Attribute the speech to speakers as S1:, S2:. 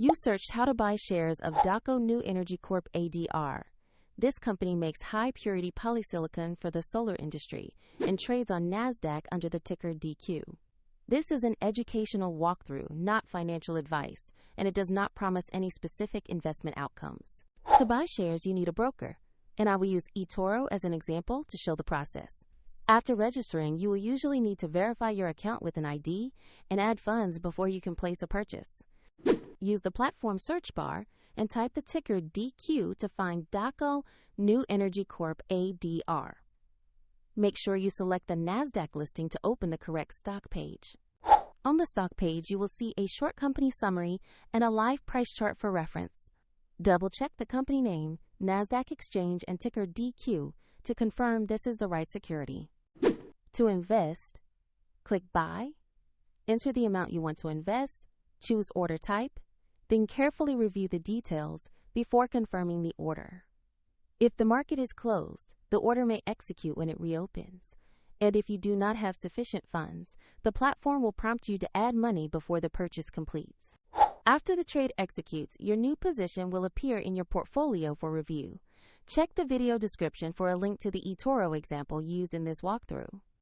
S1: You searched how to buy shares of Daqo New Energy Corp-ADR. This company makes high-purity polysilicon for the solar industry and trades on NASDAQ under the ticker DQ. This is an educational walkthrough, not financial advice, and it does not promise any specific investment outcomes. To buy shares, you need a broker, and I will use eToro as an example to show the process. After registering, you will usually need to verify your account with an ID and add funds before you can place a purchase. Use the platform search bar and type the ticker DQ to find Daqo New Energy Corp-ADR. Make sure you select the NASDAQ listing to open the correct stock page. On the stock page, you will see a short company summary and a live price chart for reference. Double-check the company name, NASDAQ exchange, and ticker DQ to confirm this is the right security. To invest, click Buy, enter the amount you want to invest, choose Order Type, then carefully review the details before confirming the order. If the market is closed, the order may execute when it reopens. And if you do not have sufficient funds, the platform will prompt you to add money before the purchase completes. After the trade executes, your new position will appear in your portfolio for review. Check the video description for a link to the eToro example used in this walkthrough.